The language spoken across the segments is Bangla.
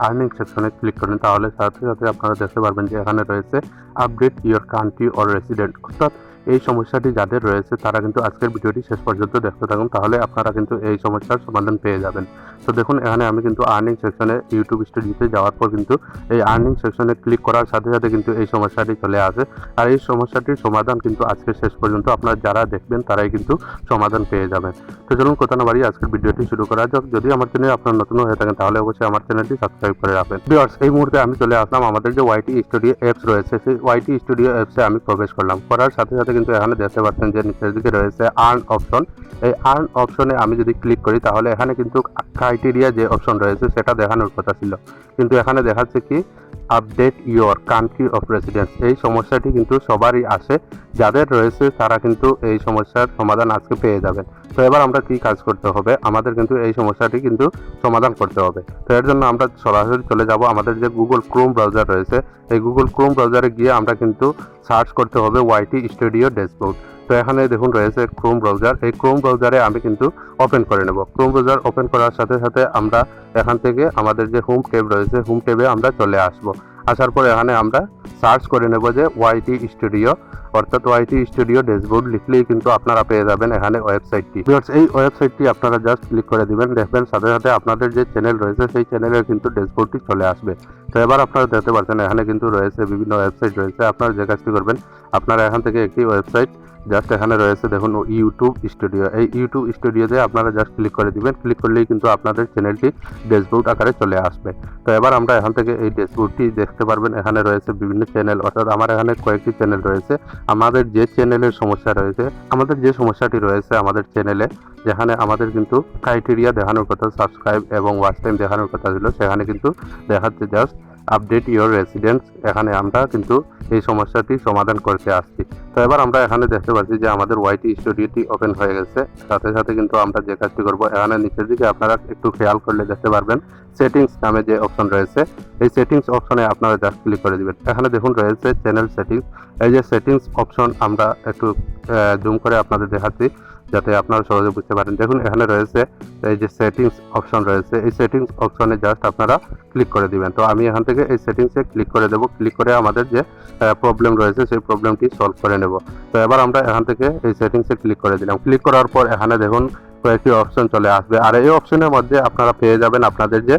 আর্নিং সেকশনে ক্লিক করেন তাহলে সাথে সাথে আপনারা দেখতে পারবেন যে এখানে রয়েছে update your country or resident. অর্থাৎ এই সমস্যাটি যাদের রয়েছে তারা কিন্তু আজকের ভিডিওটি শেষ পর্যন্ত দেখতে থাকুন, তাহলে আপনারা কিন্তু এই সমস্যার সমাধান পেয়ে যাবেন। তো দেখুন এখানে আমি কিন্তু আর্নিং সেকশনে ইউটিউব স্টুডিওতে যাওয়ার পর কিন্তু এই আর্নিং সেকশনে ক্লিক করার সাথে সাথে কিন্তু এই সমস্যাটি চলে আসে। আর এই সমস্যাটির সমাধান কিন্তু আজকে শেষ পর্যন্ত আপনারা যারা দেখবেন তারাই কিন্তু সমাধান পেয়ে যাবেন। তো চলুন কথা না বাড়িয়ে আজকের ভিডিওটি শুরু করা যাক। যদি আমার চ্যানেল আপনার নতুন হয়ে থাকেন তাহলে অবশ্যই আমার চ্যানেলটি সাবস্ক্রাইব করে রাখবেন। ভিউয়ার্স, এই মুহূর্তে আমি চলে আসলাম আমাদের যে ওয়াইটি স্টুডিও অ্যাপস রয়েছে, সেই ওয়াইটি স্টুডিও অ্যাপসে আমি প্রবেশ করলাম। করার সাথে সাথে কিন্তু এখানে দেখতে পাচ্ছেন যে নিচের দিকে রয়েছে আর্ন অপশন। এই আর্ন অপশনে আমি যদি ক্লিক করি তাহলে এখানে কিন্তু ক্রাইটেরিয়া যে অপশন রয়েছে সেটা দেখানোর কথা ছিল, কিন্তু এখানে দেখাচ্ছে কি update your country of residence. এই সমস্যাটি কিন্তু সবারই আসে, যাদের রয়েছে তারা কিন্তু এই সমস্যার সমাধান আজকে পেয়ে যাবেন। তো এবার আমরা কি কাজ করতে হবে, আমাদের কিন্তু এই সমস্যাটি কিন্তু সমাধান করতে হবে। তো এর জন্য আমরা সরাসরি চলে যাব আমাদের যে গুগল ক্রোম ব্রাউজার রয়েছে, এই গুগল ক্রোম ব্রাউজারে গিয়ে আমরা কিন্তু সার্চ করতে হবে ওয়াইটি স্টুডিও ড্যাশবোর্ড। তো এখানে দেখুন রয়েছে ক্রোম ব্রাউজার, এই ক্রোম ব্রাউজারে আমি কিন্তু ওপেন করে নেব। ক্রোম ব্রাউজার ওপেন করার সাথে সাথে আমরা এখান থেকে আমাদের যে হোম ট্যাব রয়েছে, হোম ট্যাবে আমরা চলে আসব। আসার পর এখানে আমরা সার্চ করে নেব যে ওয়াইটি স্টুডিও, অর্থাৎ ওয়াইটি স্টুডিও ড্যাশবোর্ড লিখলেই কিন্তু আপনারা পেয়ে যাবেন এখানে ওয়েবসাইটটি। এই ওয়েবসাইটটি আপনারা জাস্ট ক্লিক করে দিবেন, দেখবেন সাথে সাথে আপনাদের যে চ্যানেল রয়েছে সেই চ্যানেলের কিন্তু ড্যাশবোর্ডটি চলে আসবে। তো এবার আপনারা দেখতে পাচ্ছেন এখানে কিন্তু রয়েছে বিভিন্ন ওয়েবসাইট রয়েছে। আপনারা যে কাজটি করবেন, আপনারা এখান থেকে একটি ওয়েবসাইট জাস্ট এখানে রয়েছে দেখুন ইউটিউব স্টুডিও, এই ইউটিউব স্টুডিওতে আপনারা জাস্ট ক্লিক করে দিবেন। ক্লিক করলেই কিন্তু আপনাদের চ্যানেলটি ড্যাশবোর্ড আকারে চলে আসবে। তো এবার আমরা এখান থেকে এই ড্যাশবোর্ডটি দেখতে পারবেন, এখানে রয়েছে বিভিন্ন চ্যানেল, অর্থাৎ আমার এখানে কয়েকটি চ্যানেল রয়েছে। আমাদের যে চ্যানেলের সমস্যা রয়েছে, আমাদের যে সমস্যাটি রয়েছে আমাদের চ্যানেলে, যেখানে আমাদের কিন্তু ক্রাইটেরিয়া দেখানোর কথা, সাবস্ক্রাইব এবং ওয়াচ টাইম দেখানোর কথা ছিল, সেখানে কিন্তু দেখাচ্ছে জাস্ট আপডেট ইওর রেসিডেন্স। এখানে আমরা কিন্তু এই সমস্যাটি সমাধান করতে আসছি। তো এবার আমরা এখানে দেখতে পাচ্ছি যে আমাদের ওয়াইটি স্টুডিওটি ওপেন হয়ে গেছে। সাথে সাথে কিন্তু আমরা যে কাজটি করবো, এখানে নিচের দিকে আপনারা একটু খেয়াল করলে দেখতে পারবেন সেটিংস নামে যে অপশন রয়েছে, এই সেটিংস অপশনে আপনারা জাস্ট ক্লিক করে দিবেন। এখানে দেখুন রয়েছে চ্যানেল সেটিংস। এই যে সেটিংস অপশন আমরা একটু জুম করে আপনাদের দেখাচ্ছি যাতে আপনারা সহজে বুঝতে পারেন। দেখুন এখানে রয়েছে এই যে সেটিংস অপশন রয়েছে, এই সেটিংস অপশনে জাস্ট আপনারা ক্লিক করে দিবেন। তো আমি এখান থেকে এই সেটিংসে ক্লিক করে দেবো। ক্লিক করে আমাদের যে প্রবলেম রয়েছে সেই প্রবলেমটি সলভ করে নেব। তো এবার আমরা এখান থেকে এই সেটিংসে ক্লিক করে দিলাম। ক্লিক করার পর এখানে দেখুন কয়েকটি অপশন চলে আসবে, আর এই অপশনের মধ্যে আপনারা পেয়ে যাবেন আপনাদের যে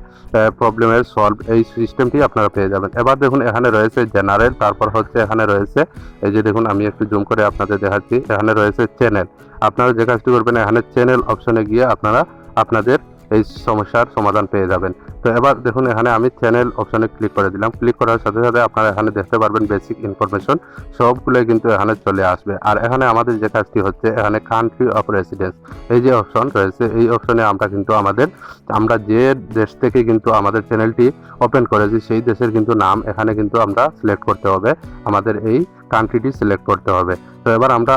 প্রবলেমের সলভ, এই সিস্টেমটি আপনারা পেয়ে যাবেন। এবার দেখুন এখানে রয়েছে জেনারেল, তারপর হচ্ছে এখানে রয়েছে এই যে দেখুন আমি একটু জুম করে আপনাদের দেখাচ্ছি, এখানে রয়েছে চ্যানেল। আপনারা যে কাজটি করবেন, এখানে চ্যানেল অপশনে গিয়ে আপনারা আপনাদের এই সমস্যার সমাধান পেয়ে যাবেন। তো এবার দেখুন এখানে আমি চ্যানেল অপশনে ক্লিক করে দিলাম। ক্লিক করার সাথে সাথে আপনারা এখানে দেখতে পারবেন বেসিক ইনফরমেশন সবগুলোই কিন্তু এখানে চলে আসবে। আর এখানে আমাদের যে কাজটি হচ্ছে, এখানে কান্ট্রি অফ রেসিডেন্স এই যে অপশন রয়েছে, এই অপশনে আমরা কিন্তু আমরা যে দেশ থেকে কিন্তু আমাদের চ্যানেলটি ওপেন করেছি সেই দেশের কিন্তু নাম এখানে কিন্তু আমরা সিলেক্ট করতে হবে, আমাদের এই কান্ট্রিটি সিলেক্ট করতে হবে। তো এবার আমরা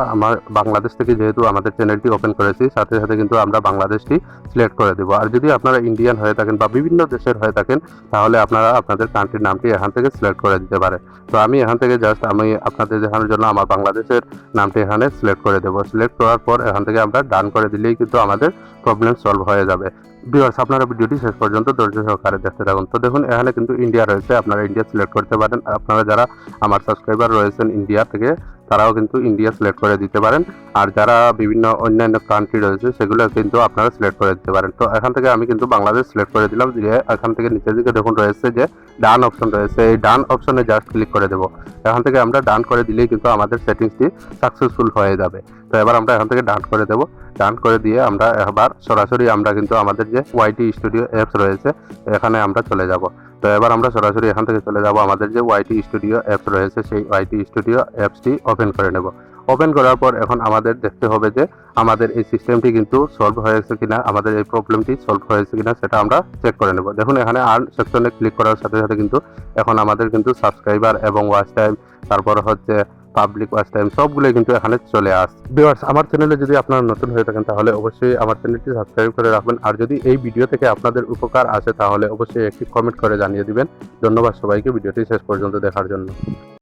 বাংলাদেশ থেকে যেহেতু আমাদের চ্যানেলটি ওপেন করেছি, সাথে সাথে কিন্তু আমরা বাংলাদেশটি সিলেক্ট করে দেবো। আর যদি আপনারা ইন্ডিয়ান হয়ে থাকেন বা বিভিন্ন দেশের হয়ে থাকেন তাহলে আপনারা আপনাদের কান্ট্রির নামটি এখান থেকে সিলেক্ট করে দিতে পারে। তো আমি এখান থেকে জাস্ট আমি আপনাদের দেখানোর জন্য আমার বাংলাদেশের নামটি এখানে সিলেক্ট করে দেবো। সিলেক্ট করার পর এখান থেকে আমরা ডান করে দিলেই কিন্তু আমাদের প্রবলেম সলভ হয়ে যাবে। ভিউয়ার্স, আপনারা ভিডিওটি শেষ পর্যন্ত ধৈর্য সহকারে দেখতে থাকুন। তো দেখুন এখানে কিন্তু ইন্ডিয়া রয়েছে, আপনারা ইন্ডিয়া সিলেক্ট করতে পারেন। আপনারা যারা আমার সাবস্ক্রাইবার রয়েছেন ইন্ডিয়া থেকে, তারাও কিন্তু ইন্ডিয়া সিলেক্ট করে দিতে পারেন। আর যারা বিভিন্ন অন্যান্য কান্ট্রি রয়েছে সেগুলো কিন্তু আপনারা সিলেক্ট করে দিতে পারেন। তো এখান থেকে আমি কিন্তু বাংলাদেশ সিলেক্ট করে দিলাম। দিয়ে এখান থেকে নিচের দিকে দেখুন রয়েছে যে ডান অপশন রয়েছে, এই ডান অপশনে জাস্ট ক্লিক করে দেবো। এখান থেকে আমরা ডান করে দিলেই কিন্তু আমাদের সেটিংসটি সাকসেসফুল হয়ে যাবে। তো এবার আমরা এখান থেকে ডান করে দেবো। ডান করে দিয়ে আমরা এবার সরাসরি আমরা কিন্তু আমাদের যে ওয়াইটি স্টুডিও অ্যাপস রয়েছে এখানে আমরা চলে যাব। তো এবার আমরা সরাসরি এখান থেকে চলে যাব আমাদের যে ওয়াইটি স্টুডিও অ্যাপস রয়েছে, সেই ওয়াইটি স্টুডিও অ্যাপসটি ওপেন করে নেব। ওপেন করার পর এখন আমাদের দেখতে হবে যে আমাদের এই সিস্টেমটি কিন্তু সলভ হয়েছে কিনা, আমাদের এই প্রবলেমটি সলভ হয়েছে কিনা সেটা আমরা চেক করে নেব। দেখুন এখানে আর্ন সেকশনে ক্লিক করার সাথে সাথে কিন্তু এখন আমাদের কিন্তু সাবস্ক্রাইবার এবং ওয়াচ টাইম, তারপর হচ্ছে পাবলিক ওয়াচ টাইম সবগুলো কিন্তু এখানে চলে আসছে। ভিউয়ার্স, আমার চ্যানেলে যদি আপনারা নতুন হয়ে থাকেন তাহলে অবশ্যই আমার চ্যানেলটি সাবস্ক্রাইব করে রাখবেন। আর যদি এই ভিডিও থেকে আপনাদের উপকার আসে তাহলে অবশ্যই একটি কমেন্ট করে জানিয়ে দিবেন। ধন্যবাদ সবাইকে ভিডিওটি শেষ পর্যন্ত দেখার জন্য।